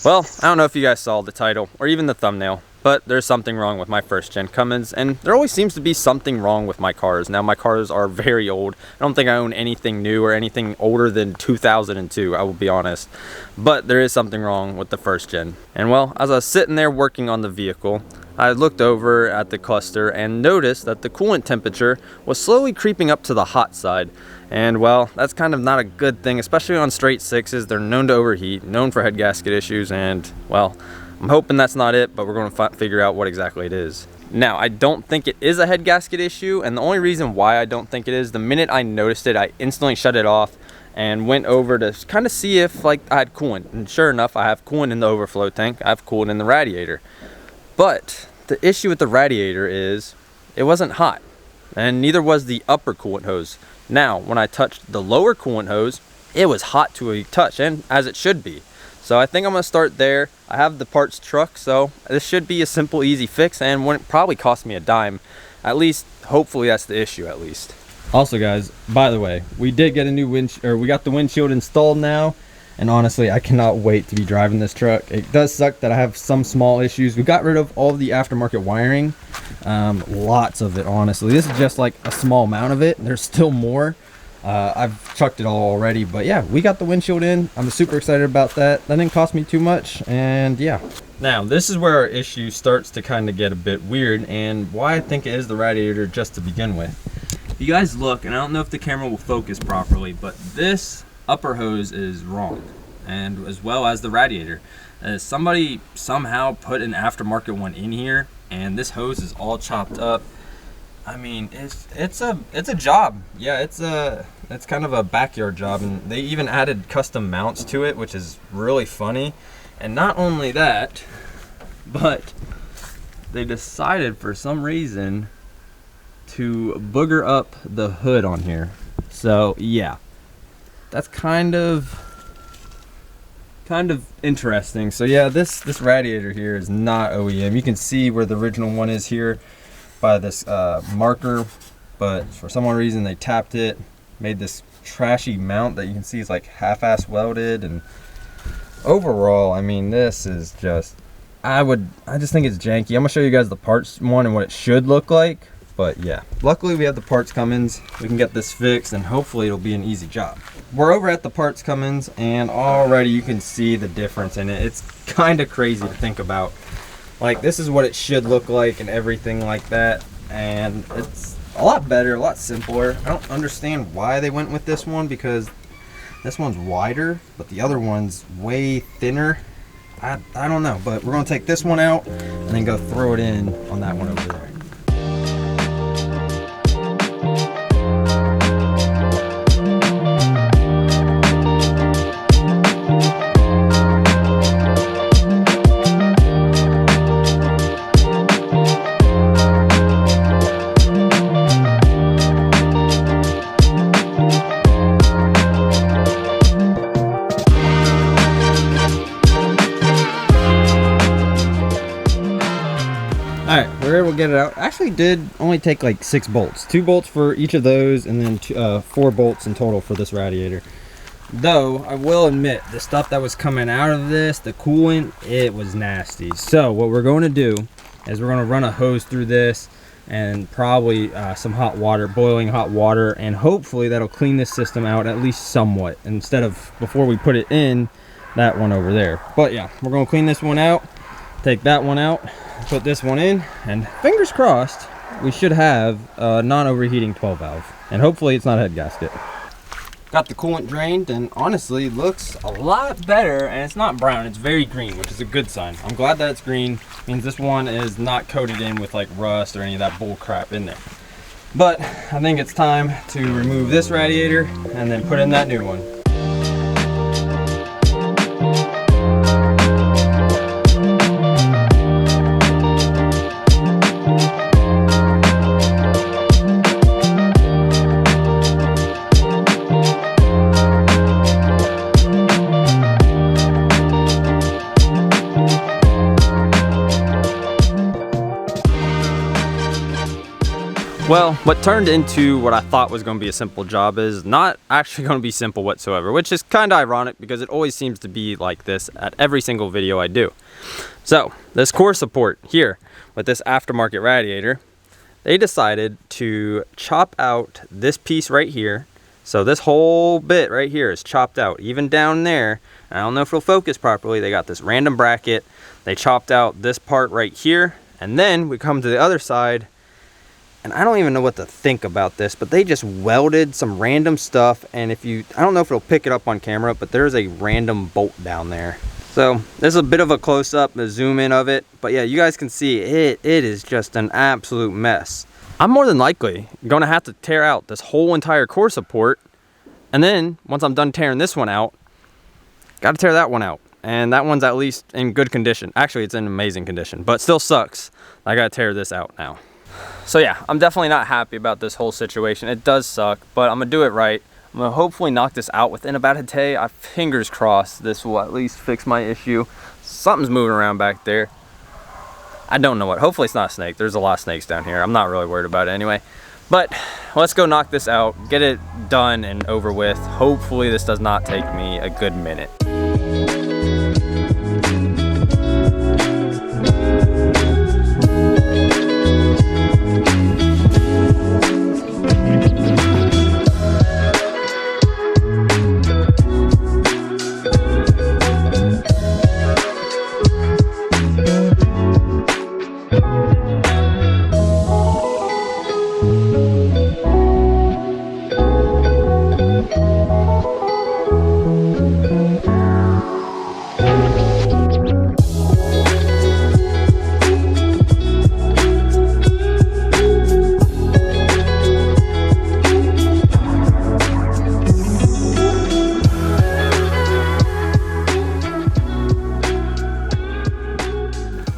Well, I don't know if you guys saw the title or even the thumbnail, but there's something wrong with my first gen Cummins, and there always seems to be something wrong with my cars. Now, my cars are very old. I don't think I own anything new or anything older than 2002, I will be honest. But there is something wrong with the first gen. And well, as I was sitting there working on the vehicle, I looked over at the cluster and noticed that the coolant temperature was slowly creeping up to the hot side. And well, that's kind of not a good thing, especially on straight sixes. They're known to overheat, known for head gasket issues, and well, I'm hoping that's not it, but we're going to figure out what exactly it is. Now, I don't think it is a head gasket issue, and the only reason why I don't think it is, the minute I noticed it, I instantly shut it off and went over to kind of see if I had coolant. And sure enough, I have coolant in the overflow tank. I have coolant in the radiator. But the issue with the radiator is it wasn't hot, and neither was the upper coolant hose. Now, when I touched the lower coolant hose, it was hot to a touch, and as it should be. So I think I'm gonna start there. I have the parts truck, so this should be a simple, easy fix, and wouldn't probably cost me a dime. At least, hopefully that's the issue at least. Also guys, by the way, we did get a new we got the windshield installed now, and honestly, I cannot wait to be driving this truck. It does suck that I have some small issues. We got rid of all of the aftermarket wiring, lots of it, honestly. This is just like a small amount of it. There's still more. I've chucked it all already, but yeah, we got the windshield in. I'm super excited about that. That didn't cost me too much, and yeah. Now, this is where our issue starts to kind of get a bit weird, and why I think it is the radiator just to begin with. If you guys look, and I don't know if the camera will focus properly, but this upper hose is wrong, and as well as the radiator. Somebody somehow put an aftermarket one in here, and this hose is all chopped up. I mean, it's a job. Yeah, it's kind of a backyard job, and they even added custom mounts to it, which is really funny. And not only that, but they decided for some reason to booger up the hood on here. So yeah, that's kind of interesting. So yeah, this radiator here is not OEM. You can see where the original one is here by this marker, but for some reason they tapped it, made this trashy mount that you can see is like half-ass welded. And overall, I mean, this is just, I just think it's janky. I'm gonna show you guys the parts one and what it should look like. But yeah, luckily we have the parts Cummins. We can get this fixed, and hopefully it'll be an easy job. We're over at the parts Cummins, and already you can see the difference in it. It's kind of crazy to think about. Like, this is what it should look like and everything like that, and it's a lot better, a lot simpler. I don't understand why they went with this one, because this one's wider, but the other one's way thinner. I don't know, but we're gonna take this one out and then go throw it in on that one over there. Alright, we're able to get it out. Actually did only take like 6 bolts. 2 bolts for each of those, and then 4 bolts in total for this radiator. Though, I will admit, the stuff that was coming out of this, the coolant, it was nasty. So, what we're going to do is we're going to run a hose through this, and probably some hot water, boiling hot water, and hopefully that'll clean this system out at least somewhat, instead of, before we put it in, that one over there. But yeah, we're going to clean this one out, take that one out, put this one in, and fingers crossed we should have a non-overheating 12 valve, and hopefully it's not a head gasket. Got the coolant drained, and honestly looks a lot better, and it's not brown, it's very green, which is a good sign. I'm glad that it's green. It means this one is not coated in with like rust or any of that bull crap in there. But I think it's time to remove this radiator and then put in that new one. Well, what turned into what I thought was going to be a simple job is not actually going to be simple whatsoever, which is kind of ironic because it always seems to be like this at every single video I do. So, this core support here with this aftermarket radiator, they decided to chop out this piece right here. So this whole bit right here is chopped out, even down there. I don't know if it'll focus properly. They got this random bracket. They chopped out this part right here, and then we come to the other side, and I don't even know what to think about this, but they just welded some random stuff, and I don't know if it'll pick it up on camera, but there's a random bolt down there. So this is a bit of a close-up, a zoom in of it, but yeah, you guys can see it is just an absolute mess. I'm more than likely going to have to tear out this whole entire core support, and then once I'm done tearing this one out, got to tear that one out. And that one's at least in good condition. Actually, it's in amazing condition, but still sucks. I got to tear this out now. So yeah, I'm definitely not happy about this whole situation. It does suck, but I'm gonna do it right. I'm gonna hopefully knock this out within about a day. Fingers crossed this will at least fix my issue. Something's moving around back there. I don't know what. Hopefully it's not a snake. There's a lot of snakes down here. I'm not really worried about it anyway. But let's go knock this out, get it done and over with. Hopefully this does not take me a good minute.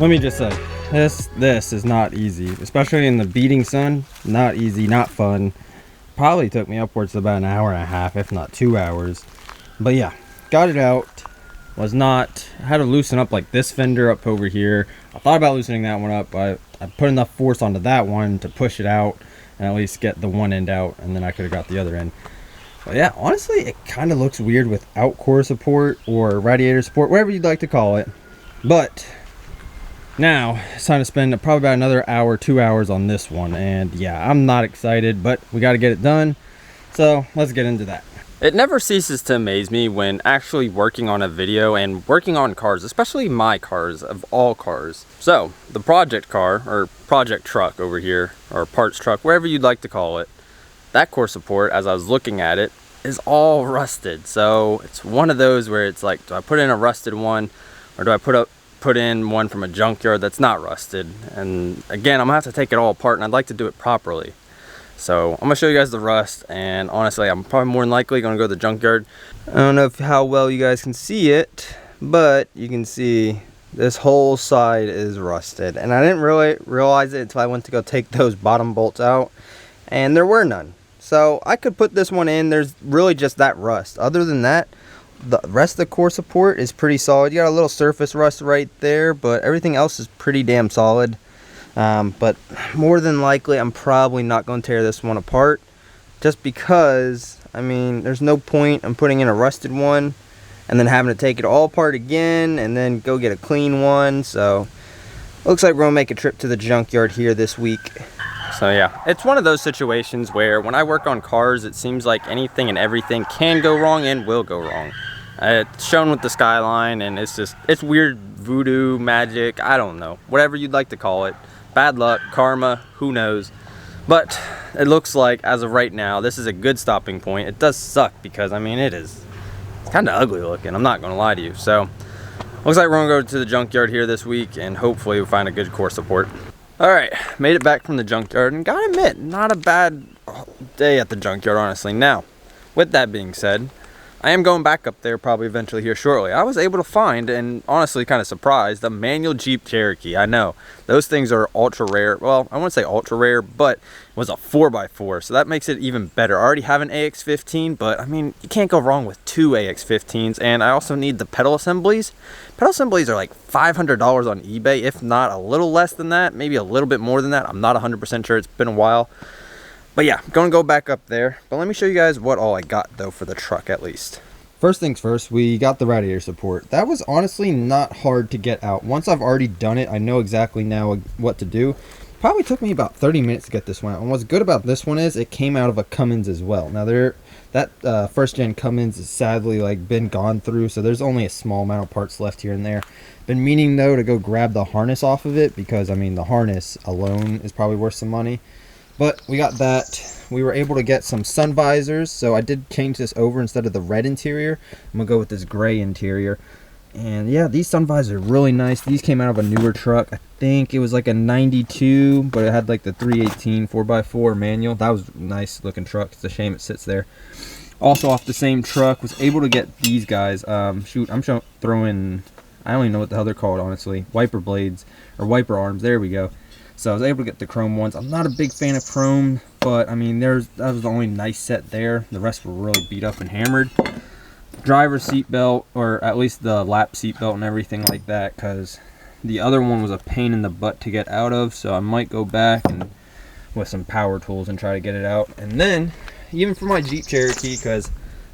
Let me just say, this is not easy, especially in the beating sun. Not easy, not fun. Probably took me upwards of about an hour and a half, if not 2 hours. But yeah, got it out. I had to loosen up like this fender up over here. I thought about loosening that one up. I put enough force onto that one to push it out and at least get the one end out, and then I could have got the other end. But yeah, honestly, it kind of looks weird without core support or radiator support, whatever you'd like to call it. But now it's time to spend probably about another hour, 2 hours on this one, and yeah, I'm not excited, but we got to get it done, so let's get into that. It never ceases to amaze me when actually working on a video and working on cars, especially my cars, of all cars. So the project car, or project truck over here, or parts truck, wherever you'd like to call it, that core support, as I was looking at it, is all rusted. So it's one of those where it's like, do I put in a rusted one, or do I put in one from a junkyard that's not rusted? And again, I'm gonna have to take it all apart, and I'd like to do it properly. So I'm gonna show you guys the rust, and honestly, I'm probably more than likely gonna go to the junkyard. I don't know how well you guys can see it, but you can see this whole side is rusted, and I didn't really realize it until I went to go take those bottom bolts out, and there were none. So I could put this one in. There's really just that rust. Other than that, the rest of the core support is pretty solid. You got a little surface rust right there, but everything else is pretty damn solid. But more than likely, I'm probably not going to tear this one apart, just because, I mean, there's no point in putting in a rusted one and then having to take it all apart again and then go get a clean one. So looks like we're going to make a trip to the junkyard here this week. So yeah, it's one of those situations where when I work on cars, it seems like anything and everything can go wrong and will go wrong. It's shown with the Skyline, and it's weird voodoo magic, I don't know, whatever you'd like to call it. Bad luck, karma, who knows. But it looks like, as of right now, this is a good stopping point. It does suck because, I mean, it's kind of ugly looking, I'm not going to lie to you. So looks like we're going to go to the junkyard here this week, and hopefully we'll find a good core support. Alright, made it back from the junkyard, and gotta admit, not a bad day at the junkyard, honestly. Now, with that being said, I am going back up there probably eventually here shortly. I was able to find, and honestly kind of surprised, a manual Jeep Cherokee. I know, those things are ultra rare. Well, I wouldn't say ultra rare, but it was a 4x4, so that makes it even better. I already have an AX15, but I mean, you can't go wrong with two AX15s, and I also need the pedal assemblies. Pedal assemblies are like $500 on eBay, if not a little less than that, maybe a little bit more than that. I'm not 100% sure, it's been a while. But yeah, I'm gonna go back up there. But let me show you guys what all I got though for the truck at least. First things first, we got the radiator support. That was honestly not hard to get out. Once I've already done it, I know exactly now what to do. Probably took me about 30 minutes to get this one out. And what's good about this one is it came out of a Cummins as well. Now that first gen Cummins is sadly like been gone through, so there's only a small amount of parts left here and there. Been meaning though to go grab the harness off of it, because I mean the harness alone is probably worth some money. But we got that. We were able to get some sun visors, so I did change this over. Instead of the red interior, I'm gonna go with this gray interior. And yeah, these sun visors are really nice. These came out of a newer truck. I think it was like a 92, but it had like the 318 4x4 manual. That was a nice looking truck. It's a shame it sits there. Also off the same truck, was able to get these guys. Shoot, I'm throwing, I don't even know what the hell they're called, honestly. Wiper blades, or wiper arms, there we go. So I was able to get the chrome ones. I'm not a big fan of chrome, but I mean, that was the only nice set there. The rest were really beat up and hammered. Driver seat belt, or at least the lap seat belt and everything like that, because the other one was a pain in the butt to get out of. So I might go back and with some power tools and try to get it out. And then even for my Jeep Cherokee, because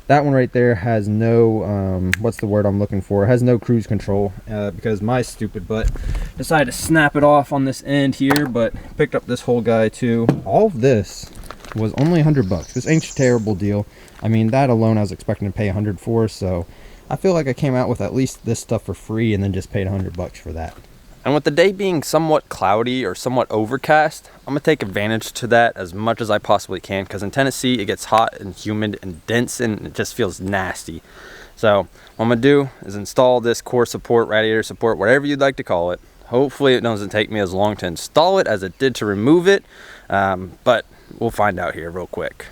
that one right there has no what's the word I'm looking for, it has no cruise control, because my stupid butt decided to snap it off on this end here. But picked up this whole guy too. All of this was only $100. This ain't a terrible deal. I mean, that alone I was expecting to pay $100 for, so I feel like I came out with at least this stuff for free and then just paid $100 for that. And with the day being somewhat cloudy or somewhat overcast, I'm gonna take advantage to that as much as I possibly can, because in Tennessee it gets hot and humid and dense and it just feels nasty. So what I'm gonna do is install this core support, radiator support, whatever you'd like to call it. Hopefully it doesn't take me as long to install it as it did to remove it, but we'll find out here real quick.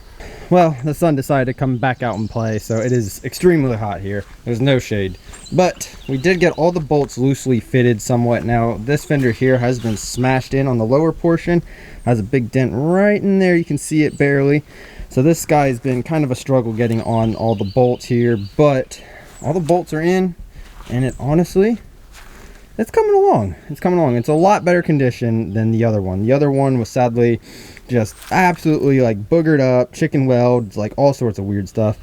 Well, the sun decided to come back out and play, so it is extremely hot here. There's no shade. But we did get all the bolts loosely fitted somewhat. Now, this fender here has been smashed in on the lower portion. Has a big dent right in there. You can see it barely. So this guy has been kind of a struggle getting on all the bolts here, but all the bolts are in, and it honestly, it's coming along. It's coming along. It's a lot better condition than the other one. The other one was sadly just absolutely like boogered up, chicken welds, like all sorts of weird stuff.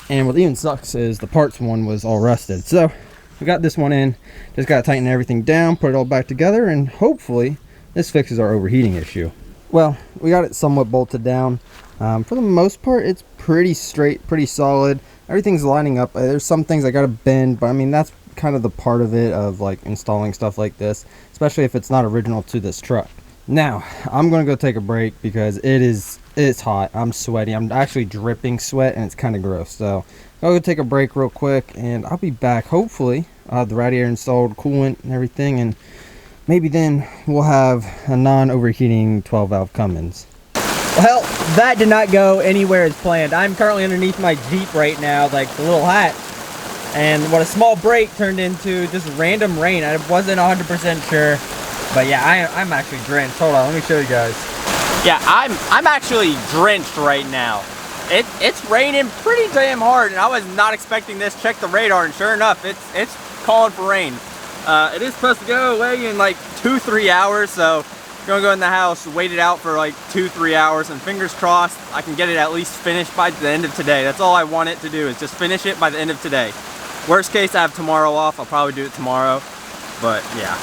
And what even sucks is the parts one was all rusted. So we got this one in, just got to tighten everything down, put it all back together, and hopefully this fixes our overheating issue. Well, we got it somewhat bolted down. For the most part, it's pretty straight, pretty solid. Everything's lining up. There's some things I got to bend, but I mean, that's kind of the part of it, of like installing stuff like this, especially if it's not original to this truck. Now I'm gonna go take a break because it's hot. I'm sweaty. I'm actually dripping sweat and it's kind of gross. So I'll go take a break real quick and I'll be back. Hopefully I'll have the radiator installed, coolant and everything, and maybe then we'll have a non-overheating 12 valve Cummins. Well, that did not go anywhere as planned. I'm currently underneath my Jeep right now, like the little hat. And what a small break turned into just random rain. I wasn't 100% sure. But yeah, I'm actually drenched. Hold on, let me show you guys. Yeah, I'm actually drenched right now. It's raining pretty damn hard, and I was not expecting this. Check the radar, and sure enough, it's calling for rain. It is supposed to go away in like 2-3 hours, so I'm gonna go in the house, wait it out for like 2-3 hours, and fingers crossed I can get it at least finished by the end of today. That's all I want it to do, is just finish it by the end of today. Worst case, I have tomorrow off. I'll probably do it tomorrow, but yeah.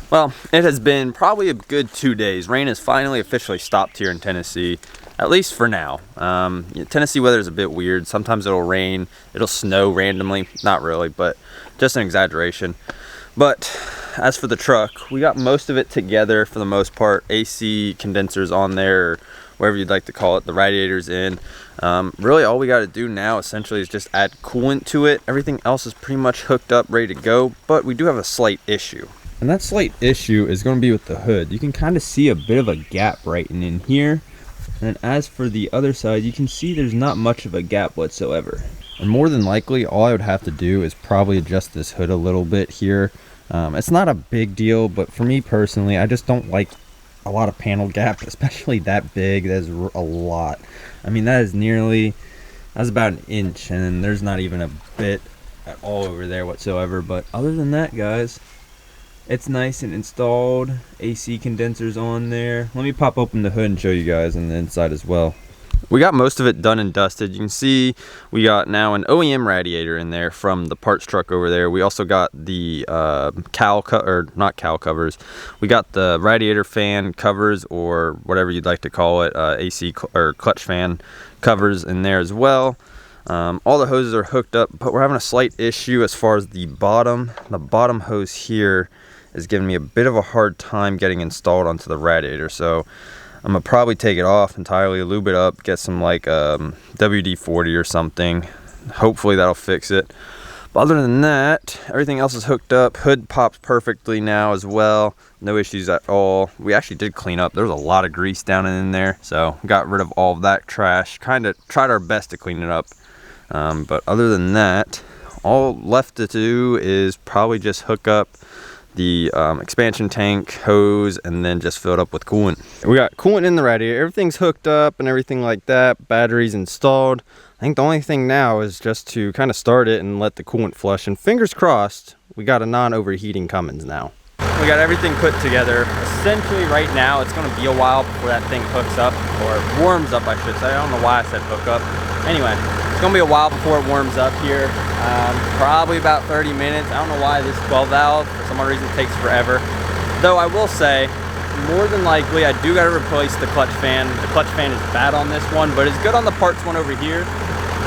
Well, it has been probably a good 2 days. Rain has finally officially stopped here in Tennessee, at least for now. Tennessee weather is a bit weird. Sometimes it'll rain, it'll snow randomly. Not really, but just an exaggeration. But as for the truck, we got most of it together for the most part. AC condensers on there, or whatever you'd like to call it. The radiator's in. Really all we got to do now essentially is just add coolant to it. Everything else is pretty much hooked up, ready to go, but we do have a slight issue. And that slight issue is going to be with the hood. You can kind of see a bit of a gap right in here. And as for the other side, you can see there's not much of a gap whatsoever. And more than likely, all I would have to do is probably adjust this hood a little bit here. It's not a big deal, but for me personally, I just don't like a lot of panel gap, especially that big. That's a lot. I mean, that's about an inch, and there's not even a bit at all over there whatsoever. But other than that, guys, It's nice and installed. AC condensers on there. Let me pop open the hood and show you guys on the inside as well. We got most of it done and dusted. You can see we got now an OEM radiator in there from the parts truck over there. We also got the not cowl covers. We got the radiator fan covers, or whatever you'd like to call it, AC or clutch fan covers in there as well. All the hoses are hooked up, but we're having a slight issue as far as the bottom. The bottom hose here is giving me a bit of a hard time getting installed onto the radiator, so I'm gonna probably take it off entirely, lube it up, get some like WD-40 or something. Hopefully that'll fix it. But other than that, everything else is hooked up. Hood pops perfectly now as well. No issues at all. We actually did clean up. There was a lot of grease down in there, so got rid of all of that trash. Kind of tried our best to clean it up. But other than that, all left to do is probably just hook up the expansion tank hose and then just fill it up with coolant. We got coolant in the radiator, everything's hooked up and everything like that. Batteries installed. I think the only thing now is just to kind of start it and let the coolant flush, and fingers crossed we got a non-overheating Cummins now. We got everything put together. Essentially right now it's going to be a while before that thing hooks up, or warms up I should say. I don't know why I said hook up. Anyway, it's going to be a while before it warms up here. Probably about 30 minutes. I don't know why this 12 valve, for some odd reason, takes forever. Though I will say, more than likely, I do got to replace the clutch fan. The clutch fan is bad on this one, but it's good on the parts one over here.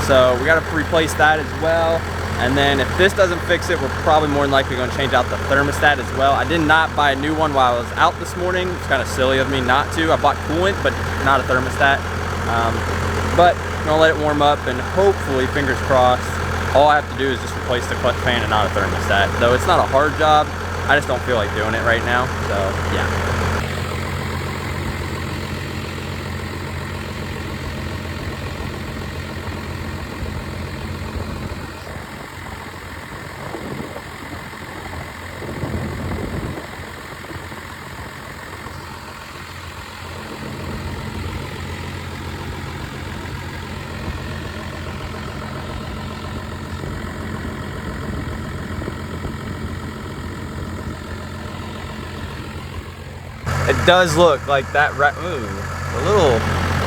So we got to replace that as well. And then if this doesn't fix it, we're probably more than likely going to change out the thermostat as well. I did not buy a new one while I was out this morning. It's kind of silly of me not to. I bought coolant, but not a thermostat. But I'm going to let it warm up, and hopefully, fingers crossed, all I have to do is just replace the clutch fan and not a thermostat. Though it's not a hard job, I just don't feel like doing it right now. So yeah. It does look like that, ooh, a little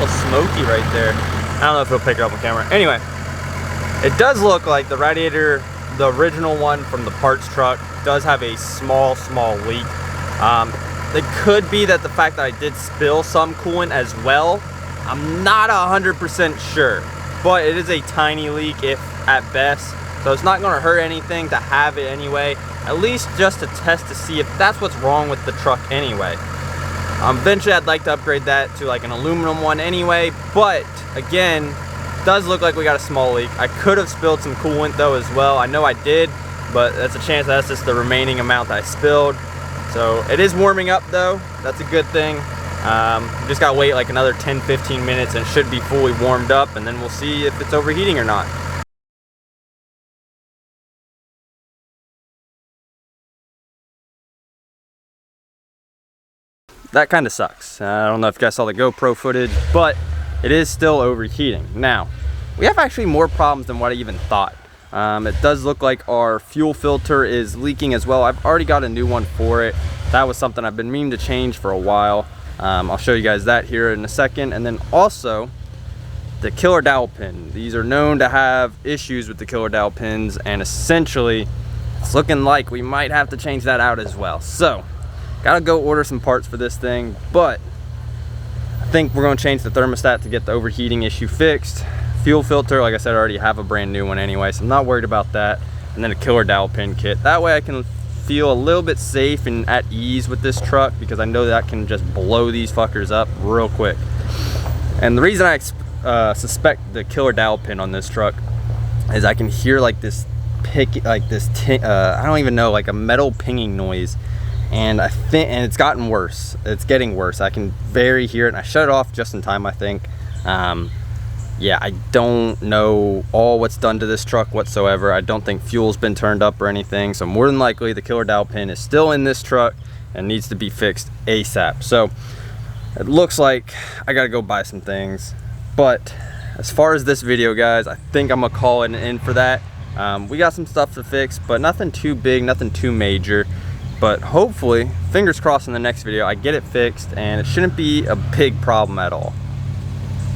smoky right there. I don't know if it'll pick it up on camera. Anyway, it does look like the radiator, the original one from the parts truck, does have a small leak. It could be that the fact that I did spill some coolant as well. I'm not 100% sure, but it is a tiny leak, if at best. So it's not gonna hurt anything to have it anyway, at least just to test to see if that's what's wrong with the truck anyway. Eventually I'd like to upgrade that to like an aluminum one anyway, but again, does look like we got a small leak. I could have spilled some coolant though as well. I know I did, but that's a chance that's just the remaining amount that I spilled. So it is warming up though, that's a good thing. Just gotta wait like another 10-15 minutes and it should be fully warmed up, and then we'll see if it's overheating or not. That kind of sucks. I don't know if you guys saw the GoPro footage, but it is still overheating. Now, we have actually more problems than what I even thought. It does look like our fuel filter is leaking as well. I've already got a new one for it. That was something I've been meaning to change for a while. I'll show you guys that here in a second. And then also, the killer dowel pin. These are known to have issues with the killer dowel pins, and essentially, it's looking like we might have to change that out as well. So, gotta go order some parts for this thing, but I think we're gonna change the thermostat to get the overheating issue fixed. Fuel filter, like I said, I already have a brand new one anyway, so I'm not worried about that. And then a killer dowel pin kit. That way I can feel a little bit safe and at ease with this truck, because I know that can just blow these fuckers up real quick. And the reason I suspect the killer dowel pin on this truck is I can hear like this I don't even know, like a metal pinging noise. And I think, and it's gotten worse. It's getting worse. I can very hear it, and I shut it off just in time, I think. Yeah, I don't know all what's done to this truck whatsoever. I don't think fuel's been turned up or anything. So more than likely, the killer dowel pin is still in this truck and needs to be fixed ASAP. So it looks like I gotta go buy some things. But as far as this video, guys, I think I'm gonna call it an end for that. We got some stuff to fix, but nothing too big, nothing too major. But hopefully, fingers crossed, in the next video I get it fixed and it shouldn't be a big problem at all.